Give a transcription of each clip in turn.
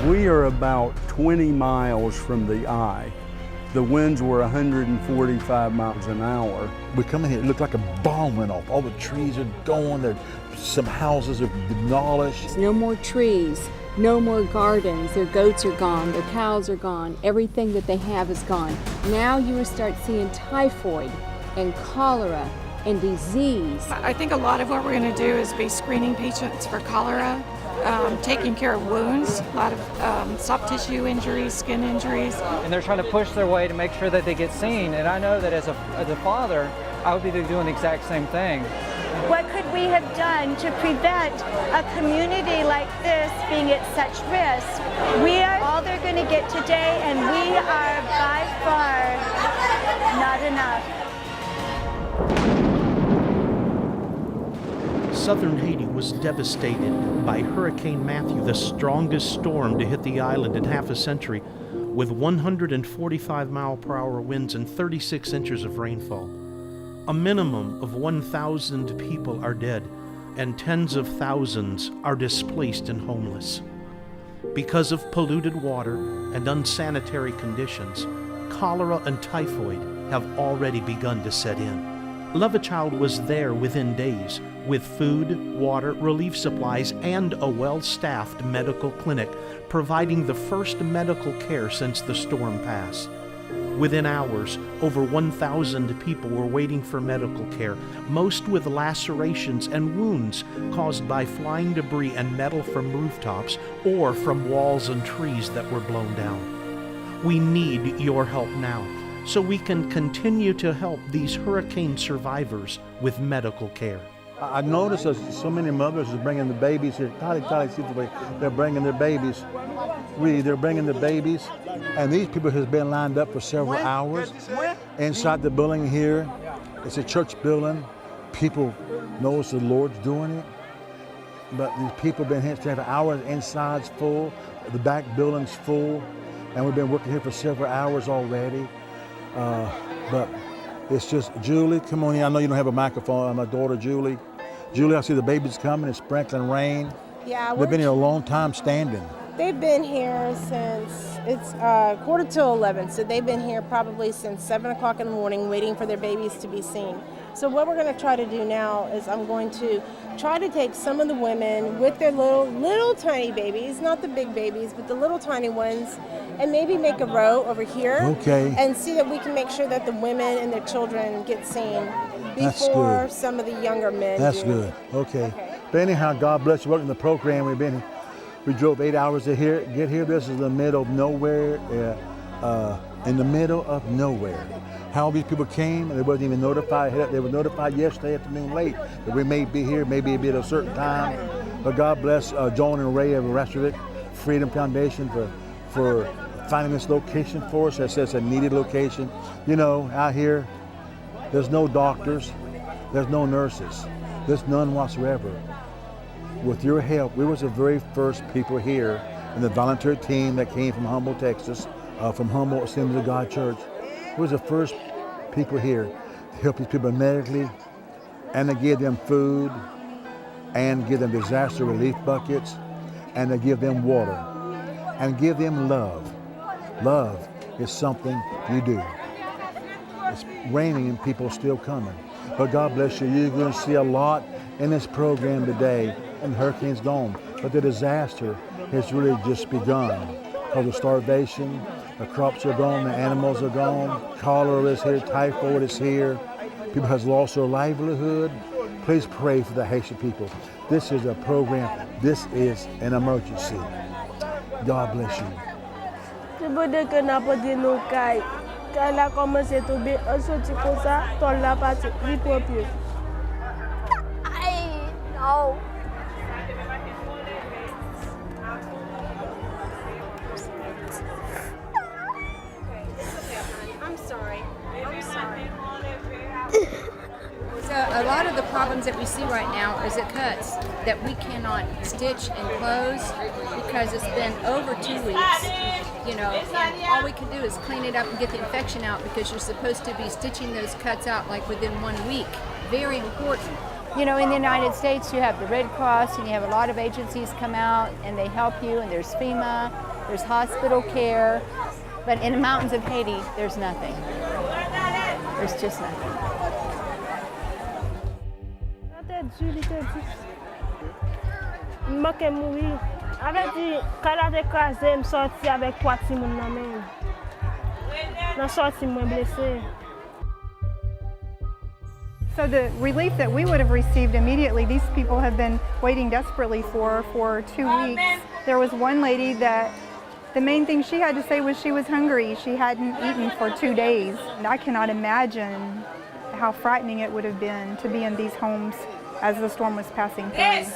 We are about 20 miles from the eye. The winds were 145 miles an hour. We come in here, it looked like a bomb went off. All the trees are gone, some houses are demolished. No more trees, no more gardens. Their goats are gone, their cows are gone. Everything that they have is gone. Now you will start seeing typhoid and cholera and disease. I think a lot of what we're going to do is be screening patients for cholera, taking care of wounds, a lot of soft tissue injuries, skin injuries. And they're trying to push their way to make sure that they get seen. And I know that as a father, I would be doing the exact same thing. What could we have done to prevent a community like this being at such risk? We are all they're going to get today, and we are by far not enough. Southern Haiti was devastated by Hurricane Matthew, the strongest storm to hit the island in half a century, with 145-mile-per-hour winds and 36 inches of rainfall. A minimum of 1,000 people are dead, and tens of thousands are displaced and homeless. Because of polluted water and unsanitary conditions, cholera and typhoid have already begun to set in. Love a Child was there within days with food, water, relief supplies, and a well-staffed medical clinic, providing the first medical care since the storm passed. Within hours, over 1,000 people were waiting for medical care, most with lacerations and wounds caused by flying debris and metal from rooftops or from walls and trees that were blown down. We need your help now, so we can continue to help these hurricane survivors with medical care. I noticed that so many mothers are bringing the babies here. They're bringing their babies. They're bringing the babies. And these people have been lined up for several hours inside the building here. It's a church building. People notice the Lord's doing it. But these people have been here for hours. Inside's full. The back building's full. And we've been working here for several hours already. But it's just, Julie, come on in. I know you don't have a microphone. My daughter, Julie. Julie, I see the babies coming. It's sprinkling rain. Yeah, they've been here a long time standing. They've been here since it's 11:45, so they've been here probably since 7 o'clock in the morning waiting for their babies to be seen. So what we're going to try to do now is I'm going to try to take some of the women with their little tiny babies, not the big babies, but the little tiny ones, and maybe make a row over here. Okay. And see that we can make sure that the women and their children get seen before some of the younger men That's do. good. Okay. But anyhow, God bless you. Welcome to the program. We drove 8 hours to get here. This is the middle of nowhere, in the middle of nowhere. How these people came, they wasn't even notified. They were notified yesterday afternoon late that we may be here, maybe at a certain time. But God bless Joan and Ray of Restorative Freedom Foundation for finding this location for us. That's a needed location. You know, out here, there's no doctors, there's no nurses, there's none whatsoever. With your help, we was the very first people here in the volunteer team that came from Humble, Texas, from Humble Assembly of God Church. We was the first people here to help these people medically, and to give them food, and give them disaster relief buckets, and to give them water, and give them love. Love is something you do. It's raining and people are still coming. But God bless you. You're going to see a lot in this program today, and the hurricane's gone. But the disaster has really just begun. Because of starvation, the crops are gone, the animals are gone, cholera is here, typhoid is here. People have lost their livelihood. Please pray for the Haitian people. This is a program. This is an emergency. God bless you. No. I'm sorry. So a lot of the problems that we see right now is the cuts that we cannot stitch and close because it's been over 2 weeks, you know, and all we can do is clean it up and get the infection out because you're supposed to be stitching those cuts out like within 1 week. Very important. You know, in the United States, you have the Red Cross and you have a lot of agencies come out and they help you, and there's FEMA there's hospital care, but in the mountains of Haiti, there's nothing. There's just nothing. Mwen ke mouri. Ave di, kada te kaze, m sorti avek 3 ti moun nan men. Nan sorti mwen blese. So the relief that we would have received immediately, these people have been waiting desperately for 2 weeks. There was one lady that the main thing she had to say was she was hungry. She hadn't eaten for 2 days. And I cannot imagine how frightening it would have been to be in these homes as the storm was passing through.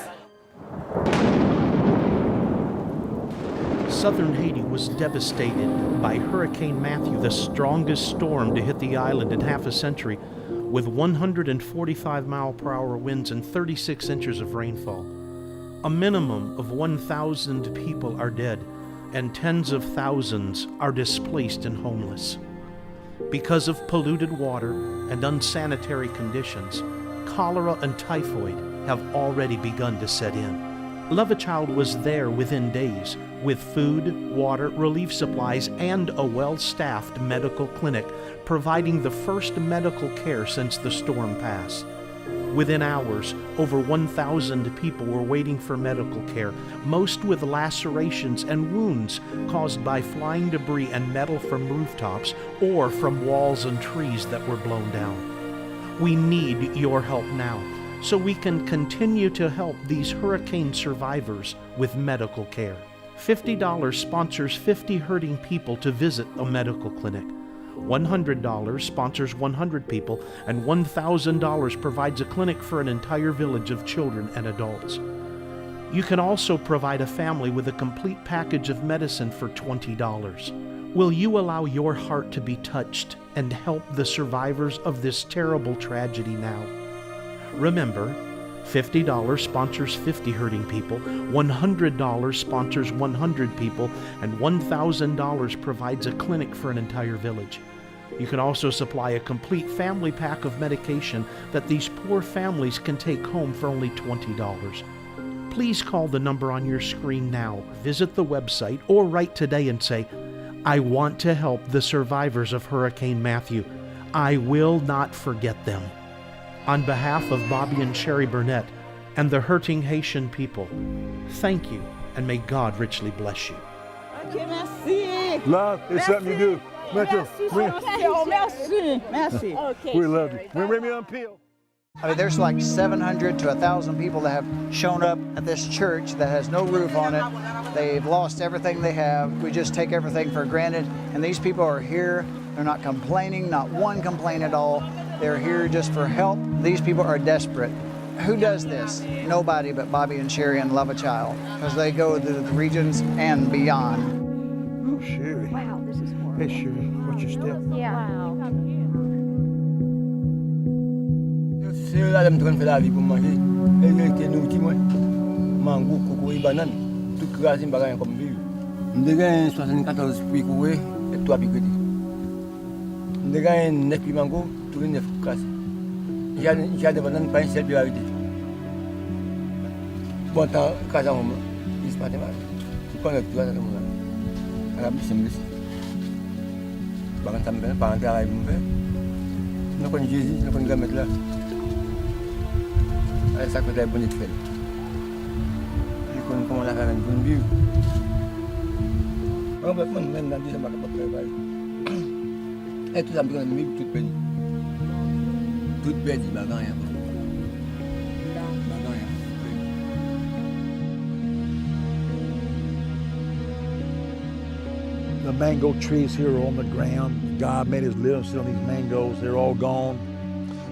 Southern Haiti was devastated by Hurricane Matthew, the strongest storm to hit the island in half a century, with 145-mile-per-hour winds and 36 inches of rainfall. A minimum of 1,000 people are dead, and tens of thousands are displaced and homeless. Because of polluted water and unsanitary conditions, cholera and typhoid have already begun to set in. Love a Child was there within days with food, water, relief supplies, and a well-staffed medical clinic providing the first medical care since the storm passed. Within hours, over 1,000 people were waiting for medical care, most with lacerations and wounds caused by flying debris and metal from rooftops or from walls and trees that were blown down. We need your help now, so we can continue to help these hurricane survivors with medical care. $50 sponsors 50 hurting people to visit a medical clinic. $100 sponsors 100 people, and $1,000 provides a clinic for an entire village of children and adults. You can also provide a family with a complete package of medicine for $20. Will you allow your heart to be touched and help the survivors of this terrible tragedy now? Remember, $50 sponsors 50 hurting people, $100 sponsors 100 people, and $1,000 provides a clinic for an entire village. You can also supply a complete family pack of medication that these poor families can take home for only $20. Please call the number on your screen now, visit the website, or write today and say, I want to help the survivors of Hurricane Matthew. I will not forget them. On behalf of Bobby and Sherry Burnett and the hurting Haitian people, thank you, and may God richly bless you. Okay, merci. Love is something you do. Merci. We love you. We're Remy Peel. I mean, there's like 700 to 1,000 people that have shown up at this church that has no roof on it. They've lost everything they have. We just take everything for granted. And these people are here. They're not complaining, not one complaint at all. They're here just for help. These people are desperate. Who does this? Nobody but Bobby and Sherry and Love a Child, because they go to the regions and beyond. Oh, Sherry. Wow, this is horrible. Hey, Sherry, what's your step? Yeah. Wow. C'est là que je me fais la vie pour manger. Et je suis nourri, moi. Mango, coco et banane. Tout crasé, je ne sais pas comme vivre. Je gagne 74 fruits courés et 3 picotés. Je gagne 9 mango, tous les 9 crasés. J'ai des bananes, pas une seule priorité. Bon temps, crasé en moment. Il se passe mal. Je prends le tout à l'heure. À la bouche, c'est mieux. Je ne sais pas si je vais je ne connais pas Jésus, je ne connais pas mettre là. C'est ça que tu as bonne faire. Je connais comment la faire une bonne vue. On va prendre même dans 10 ans, on va travailler. Et tout ça, on va vivre toute peine. Toute peine, il va rien. The mango trees here are on the ground. God made his living sit on these mangoes. They're all gone.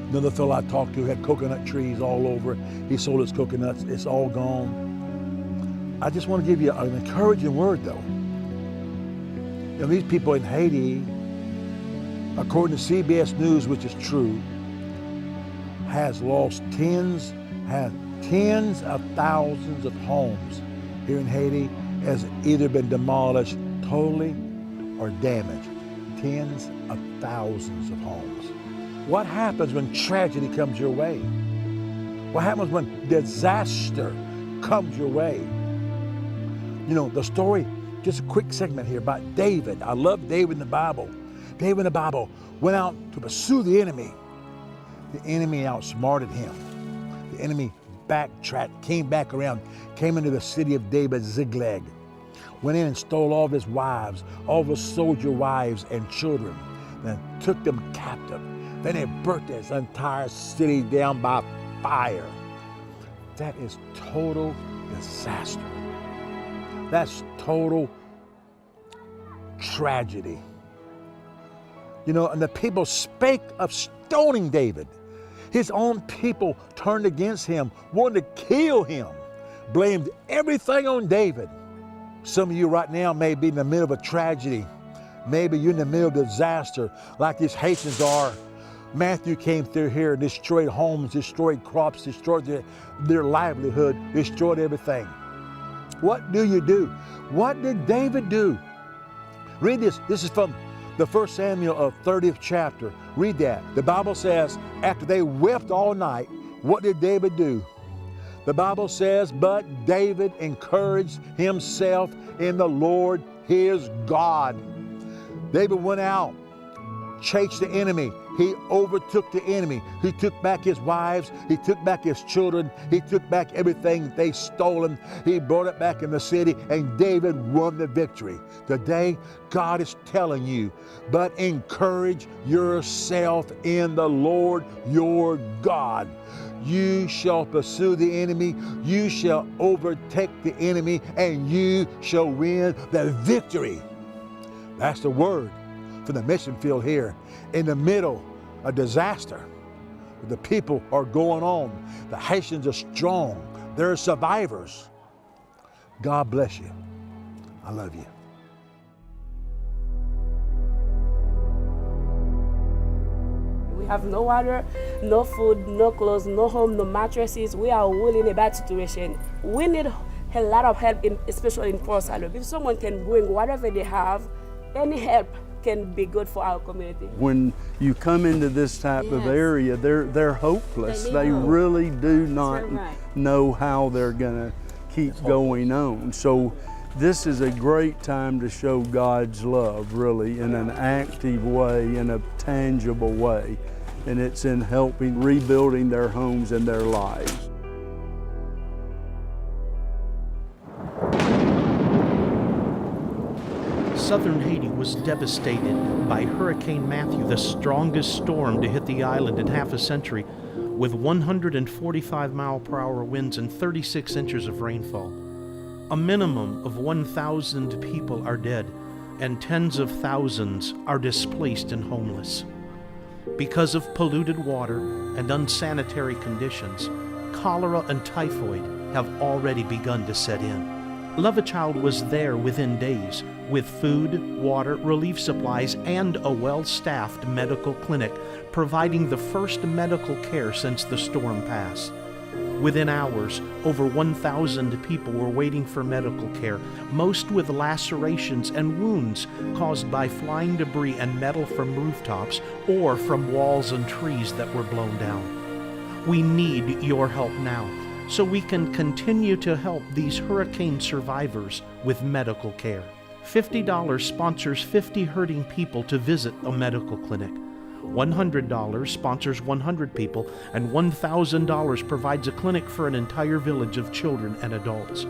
Another fellow I talked to had coconut trees all over. He sold his coconuts. It's all gone. I just want to give you an encouraging word, though. You know, these people in Haiti, according to CBS News, which is true, has lost tens of thousands of homes here in Haiti, has either been demolished totally or damaged. Tens of thousands of homes. What happens when tragedy comes your way? What happens when disaster comes your way? You know, the story just a quick segment here about David. I love David in the Bible. David in the Bible went out to pursue the enemy. The enemy outsmarted him. The enemy backtracked, came back around, came into the city of David, Ziklag, went in and stole all of his wives, all of his soldier wives and children, then took them captive. Then they burnt this entire city down by fire. That is total disaster. That's total tragedy. You know, and the people spake of stoning David. His own people turned against him, wanted to kill him, blamed everything on David. Some of you right now may be in the middle of a tragedy. Maybe you're in the middle of a disaster like these Haitians are. Matthew came through here and destroyed homes, destroyed crops, destroyed their livelihood, destroyed everything. What do you do? What did David do? Read this. This is from the 1 Samuel 30th chapter. Read that. The Bible says, after they wept all night, what did David do? The Bible says, but David encouraged himself in the Lord his God. David went out, chased the enemy. He overtook the enemy. He took back his wives. He took back his children. He took back everything they stolen. He brought it back in the city, and David won the victory. Today, God is telling you, but encourage yourself in the Lord your God. You shall pursue the enemy. You shall overtake the enemy, and you shall win the victory. That's the word for the mission field here. In the middle of disaster, the people are going on. The Haitians are strong. They're survivors. God bless you. I love you. We have no water, no food, no clothes, no home, no mattresses. We are really in a bad situation. We need a lot of help, especially in Port Salut. If someone can bring whatever they have, any help can be good for our community. When you come into this type of area, they're hopeless. They really do not know how they're going to keep going on. So this is a great time to show God's love, really, in an active way, in a tangible way. And it's in helping rebuilding their homes and their lives. Southern Haiti was devastated by Hurricane Matthew, the strongest storm to hit the island in half a century, with 145-mile-per-hour winds and 36 inches of rainfall. A minimum of 1,000 people are dead, and tens of thousands are displaced and homeless. Because of polluted water and unsanitary conditions, cholera and typhoid have already begun to set in. Love a Child was there within days with food, water, relief supplies, and a well-staffed medical clinic, providing the first medical care since the storm passed. Within hours, over 1,000 people were waiting for medical care, most with lacerations and wounds caused by flying debris and metal from rooftops or from walls and trees that were blown down. We need your help now, so we can continue to help these hurricane survivors with medical care. $50 sponsors 50 hurting people to visit a medical clinic. $100 sponsors 100 people, and $1,000 provides a clinic for an entire village of children and adults.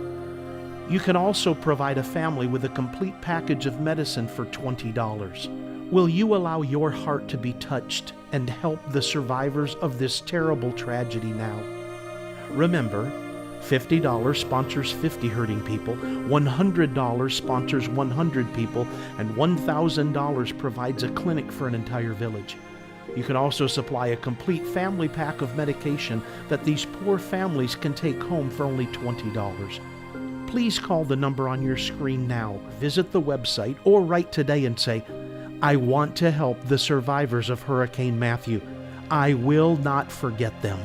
You can also provide a family with a complete package of medicine for $20. Will you allow your heart to be touched and help the survivors of this terrible tragedy now? Remember, $50 sponsors 50 hurting people, $100 sponsors 100 people, and $1,000 provides a clinic for an entire village. You can also supply a complete family pack of medication that these poor families can take home for only $20. Please call the number on your screen now, visit the website, or write today and say, I want to help the survivors of Hurricane Matthew. I will not forget them.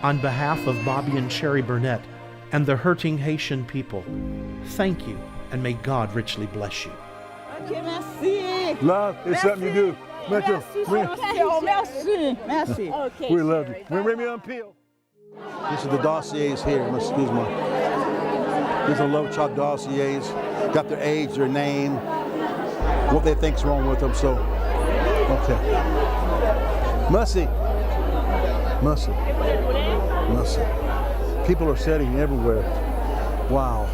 On behalf of Bobby and Sherry Burnett and the hurting Haitian people, thank you, and may God richly bless you. Okay, merci. Love is something you do. Merci. Merci. Okay. We love you. We're Remy on Peel. This is the dossiers here. Excuse me. These are Love Child dossiers, got their age, their name, what they think's wrong with them. So, okay. Mussy. People are sitting everywhere. Wow.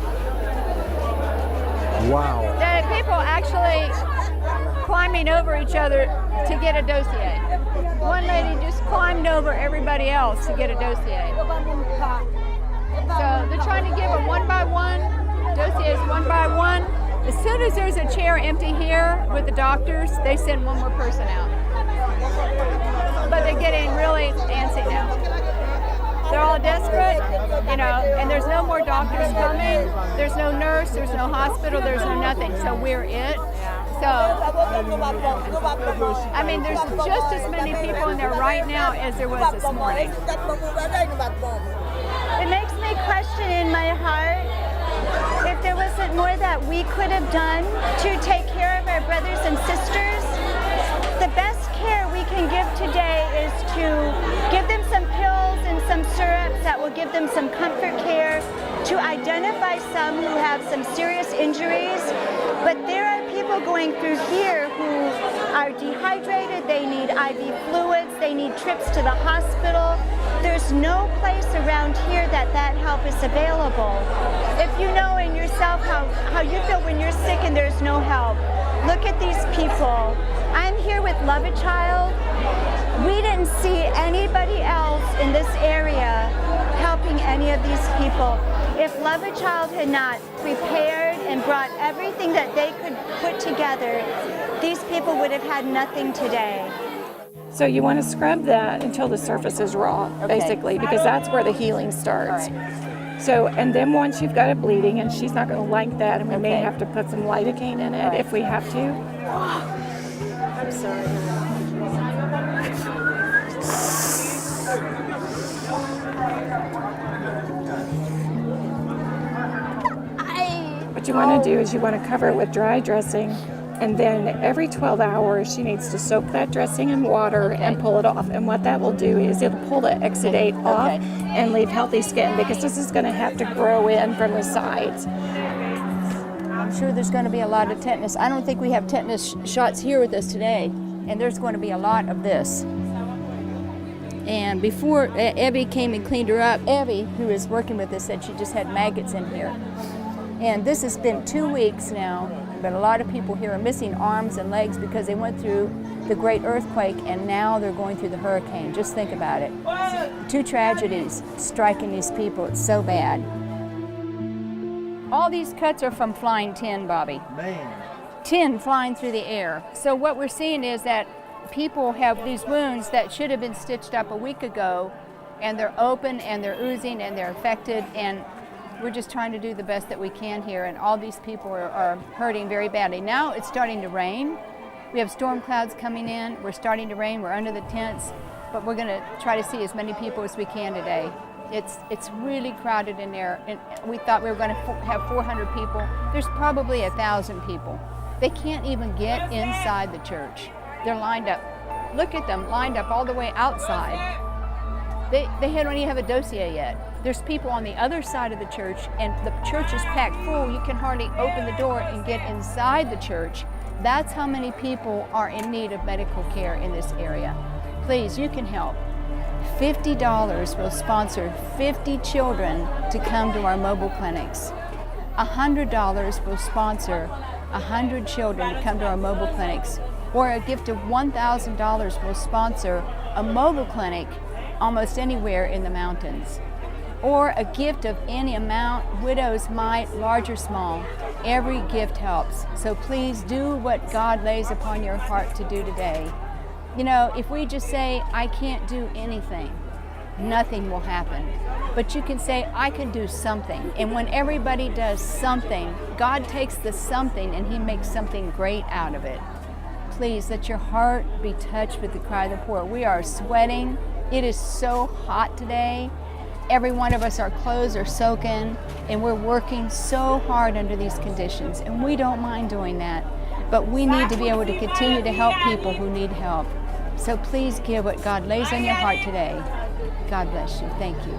There are people actually climbing over each other to get a dossier. One lady just climbed over everybody else to get a dossier. So they're trying to give them one by one, dossiers one by one. As soon as there's a chair empty here with the doctors, they send one more person out. But they're getting really antsy now. They're all desperate, you know, and there's no more doctors coming. There's no nurse, there's no hospital, there's no nothing. So we're it. So, I mean, there's just as many people in there right now as there was this morning. It makes me question in my heart if there wasn't more that we could have done to take care of our brothers and sisters. The best care we can give today is to give them some pills and some syrups that will give them some comfort care, to identify some who have some serious injuries. But there are people going through here who are dehydrated, they need IV fluids, they need trips to the hospital. There's no place around here that help is available. If you know in yourself how you feel when you're sick and there's no help, look at these people. I'm here with Love a Child. We didn't see anybody else in this area helping any of these people. If Love a Child had not prepared and brought everything that they could put together, these people would have had nothing today. So you want to scrub that until the surface is raw, basically, because that's where the healing starts. So, and then once you've got it bleeding, and she's not going to like that, and we may have to put some lidocaine in it if we have to. I'm sorry. What you want to do is you want to cover it with dry dressing, and then every 12 hours she needs to soak that dressing in water and pull it off. And what that will do is it'll pull the exudate off and leave healthy skin, because this is going to have to grow in from the sides. I'm sure there's going to be a lot of tetanus. I don't think we have tetanus shots here with us today, and there's going to be a lot of this. And before Evie came and cleaned her up, Evie, who is working with us, said she just had maggots in here. And this has been 2 weeks now, but a lot of people here are missing arms and legs because they went through the great earthquake and now they're going through the hurricane. Just think about it. 2 tragedies striking these people. It's so bad. All these cuts are from flying tin, Bobby. Tin flying through the air. So what we're seeing is that people have these wounds that should have been stitched up a week ago, and they're open and they're oozing and they're infected, and we're just trying to do the best that we can here, and all these people are hurting very badly. Now it's starting to rain. We have storm clouds coming in. We're starting to rain. We're under the tents, but we're going to try to see as many people as we can today. It's really crowded in there, and we thought we were going to have 400 people. There's probably 1,000 people. They can't even get inside the church. They're lined up. Look at them, lined up all the way outside. They don't even have a dossier yet. There's people on the other side of the church, and the church is packed full. You can hardly open the door and get inside the church. That's how many people are in need of medical care in this area. Please, you can help. $50 will sponsor 50 children to come to our mobile clinics. $100 will sponsor 100 children to come to our mobile clinics. Or a gift of $1,000 will sponsor a mobile clinic almost anywhere in the mountains. Or a gift of any amount, widow's mite, large or small. Every gift helps. So please do what God lays upon your heart to do today. You know, if we just say, I can't do anything, nothing will happen. But you can say, I can do something. And when everybody does something, God takes the something and He makes something great out of it. Please let your heart be touched with the cry of the poor. We are sweating. It is so hot today. Every one of us, our clothes are soaking, and we're working so hard under these conditions, and we don't mind doing that. But we need to be able to continue to help people who need help. So please give what God lays on your heart today. God bless you. Thank you.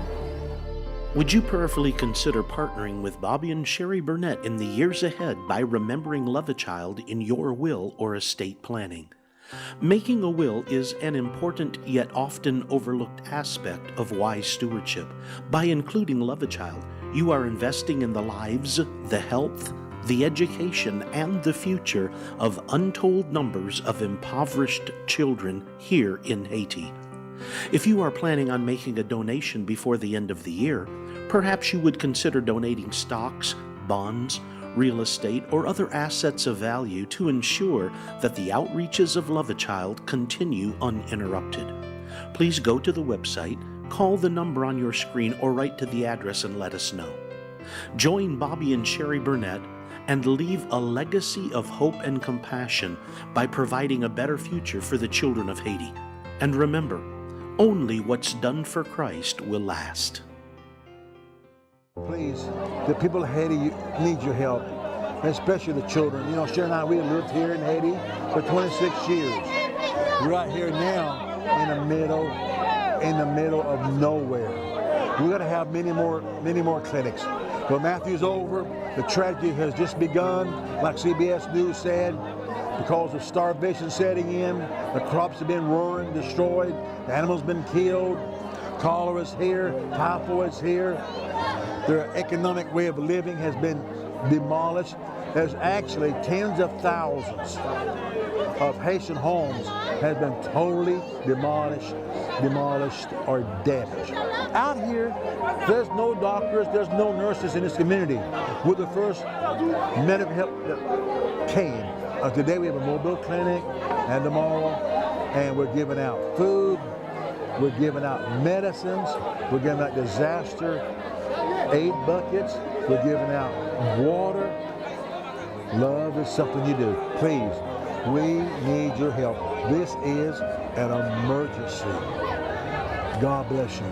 Would you prayerfully consider partnering with Bobby and Sherry Burnett in the years ahead by remembering Love a Child in your will or estate planning? Making a will is an important yet often overlooked aspect of wise stewardship. By including Love a Child, you are investing in the lives, the health, the education, and the future of untold numbers of impoverished children here in Haiti. If you are planning on making a donation before the end of the year, perhaps you would consider donating stocks, bonds, real estate, or other assets of value to ensure that the outreaches of Love a Child continue uninterrupted. Please go to the website, call the number on your screen, or write to the address and let us know. Join Bobby and Sherry Burnett and leave a legacy of hope and compassion by providing a better future for the children of Haiti. And remember, only what's done for Christ will last. Please, the people of Haiti need your help, especially the children. You know, Sherry and I, we lived here in Haiti for 26 years. We're out here now in the middle of nowhere. We're going to have many more clinics. But Matthew's over. The tragedy has just begun, like CBS News said, because of starvation setting in. The crops have been ruined, destroyed. The animals been killed. Cholera's here. Typhoid's here. Their economic way of living has been demolished. There's actually tens of thousands of Haitian homes has been totally demolished or damaged. Out here, there's no doctors, there's no nurses in this community. We're the first medical help that came. Today we have a mobile clinic, and tomorrow, and we're giving out food, we're giving out medicines, we're giving out disaster aid buckets, we're giving out water. Love is something you do. Please, we need your help. This is an emergency. God bless you.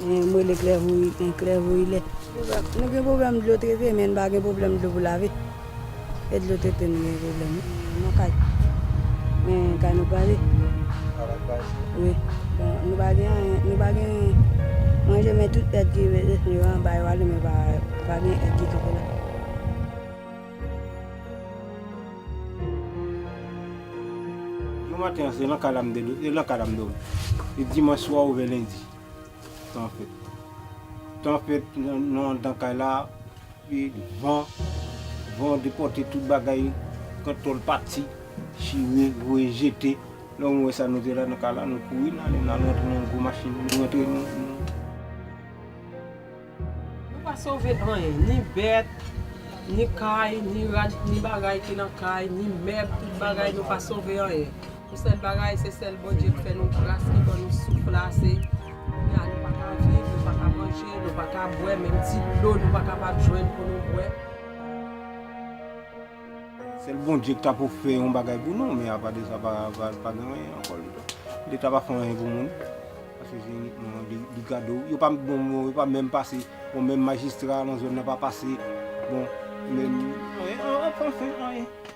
Moi le clairvoyant là. Nous avons problème de l'autre côté, mais pas de problème de vous laver. Et de l'autre côté nous avons problème. Non kai. Mais quand nous parler. Oui. Nous pas moi je mets toute tête qui veut nous en bas aller mais pas bien qui comme là. Le matin c'est là calam de le dimanche soir ou lundi. En fait, non, dans ce cas-là, ils vont déporter toute bagaille quand on est parti, chiner, jeter. Là, on ça nous est là dans ce cas-là, nous courons, nous allons dans une machine, nous rentrons. Nous ne pas sauver rien, ni bête, ni caille, ni bagaille qui dans la caille, ni meuble, toute bagaille, nous ne pas sauver rien. Pour cette bagaille, c'est celle bon Dieu qui fait nous grâce, qui va nous souffler. Nous ne pouvons pas vivre, nous ne pouvons pas manger, nous ne pouvons pas boire, même si l'eau, nous ne pouvons pas joindre pour nous boire. C'est le bon Dieu qui t'a pour faire un bagage pour nous, mais à part de ça, pas rien encore. L'État va faire rien pour nous. Parce que c'est uniquement du cadeau. Il ne peut pas même passer. Bon, même magistrat dans la zone n'a pas passé. Bon, même. Enfin,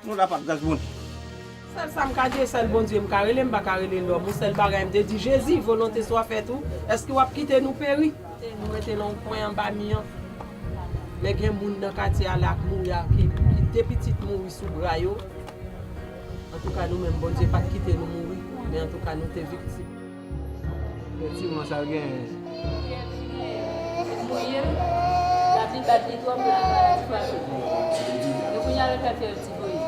nous n'avons pas de gaz bon. Celle ça me dit, celle bon Dieu me carrelé, me pas carrelé l'homme, celle bagaille me dit Jésus, volonté soit faite tout. Est-ce que vous quitter nous péri? Nous mettons dans point en bas mian. Mais gen moun dans quartier là mourir qui des petites mourir sous bras yo. En tout cas nous même bon Dieu pas quitter nous mourir, mais en tout cas nous t'es victime. Effectivement ça gagne. La petite batterie toi pour la situation. Donc il y a le café aussi pour lui.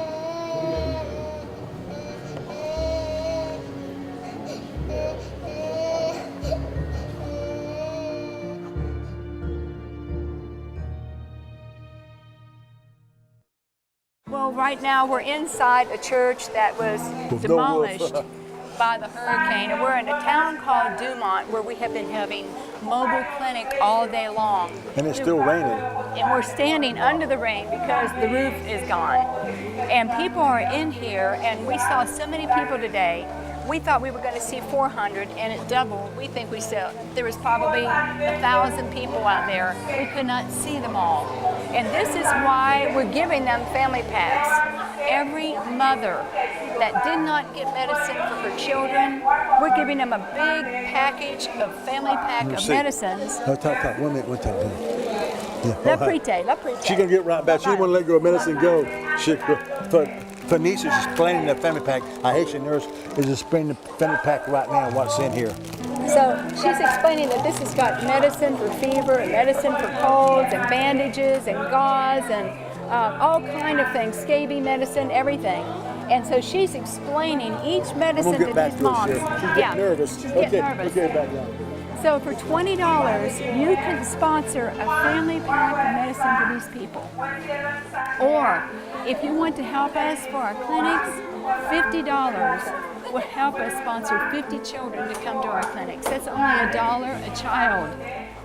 Well, right now we're inside a church that was demolished by the hurricane, and we're in a town called Dumont where we have been having mobile clinic all day long. And it's still raining. And we're standing under the rain because the roof is gone. And people are in here, and we saw so many people today. We thought we were going to see 400, and it doubled. We think there was probably 1,000 people out there. We could not see them all. And this is why we're giving them family packs. every mother that did not get medicine for her children, we're giving them a big package of family pack of medicines. One minute. Yeah. La Prite. She's gonna get right back. She won't let go of medicine go. For Nisha, she's explaining the family pack. Our Haitian nurse is explaining the family pack right now, what's in here. So she's explaining that this has got medicine for fever, and medicine for colds, and bandages, and gauze, and all kind of things, scabies medicine, everything. And so she's explaining each medicine to these moms. She's getting nervous. She's getting nervous. Okay, back down. So for $20, you can sponsor a family pack of medicine for these people. Or if you want to help us for our clinics, $50 will help us sponsor 50 children to come to our clinics. That's only $1 a child.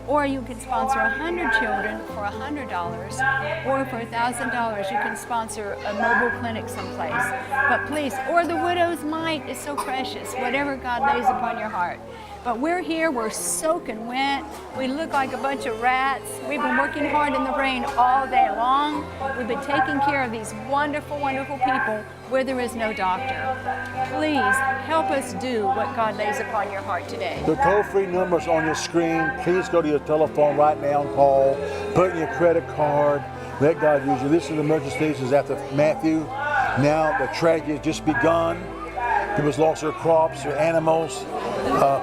Or you can sponsor 100 children for $100, or for $1,000 you can sponsor a mobile clinic someplace. But please, or the widow's mite is so precious, whatever God lays upon your heart. But we're here, we're soaking wet, we look like a bunch of rats. We've been working hard in the rain all day long. We've been taking care of these wonderful, wonderful people where there is no doctor. Please help us do what God lays upon your heart today. The toll-free number's on your screen. Please go to your telephone right now and call. Put in your credit card. Let God use you. This is the emergency. This is after Matthew. Now the tragedy has just begun. People's lost their crops, their animals.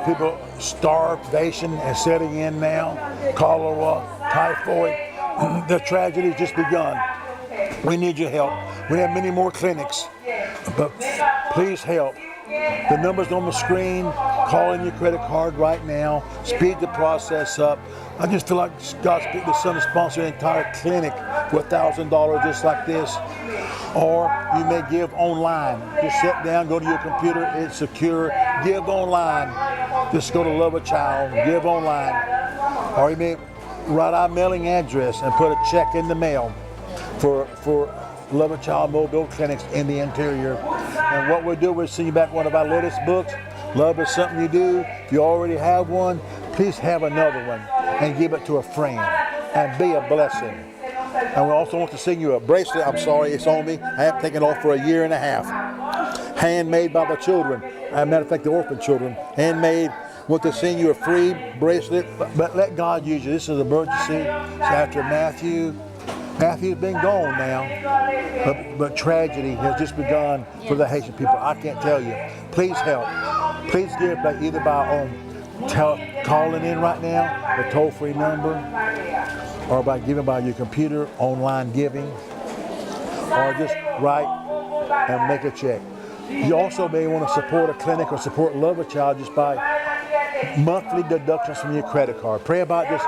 People, starvation is setting in now. Cholera, typhoid. The tragedy has just begun. We need your help. We have many more clinics, but please help. The number's on the screen. Call in your credit card right now. Speed the process up. I just feel like God's the Son to sponsor an entire clinic for $1,000 just like this. Or you may give online. Just sit down, go to your computer, it's secure. Give online. Just go to Love a Child, give online. Or you may write our mailing address and put a check in the mail for Love a Child mobile clinics in the interior. And what we'll do, we'll send you back one of our latest books. Love is something you do. If you already have one, please have another one and give it to a friend and be a blessing. And we also want to send you a bracelet. I'm sorry, it's on me. I haven't taken it off for a year and a half. Handmade by the children. As a matter of fact, the orphan children. Handmade. Want to send you a free bracelet, but let God use you. This is an emergency. It's after Matthew. Matthew's been gone now, but tragedy has just begun for the Haitian people. I can't tell you. Please help. Please give either by calling in right now, the toll-free number, or by giving by your computer, online giving, or just write and make a check. You also may want to support a clinic or support Love a Child just by monthly deductions from your credit card. Pray about this.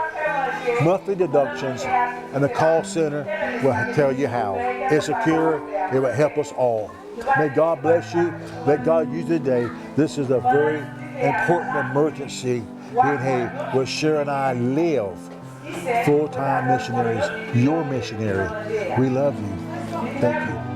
Monthly deductions, and the call center will tell you how. It's secure. It will help us all. May God bless you. Let God use you today. This is a very important emergency here in Haiti where Cher and I live. Full-time missionaries. Your missionary. We love you. Thank you.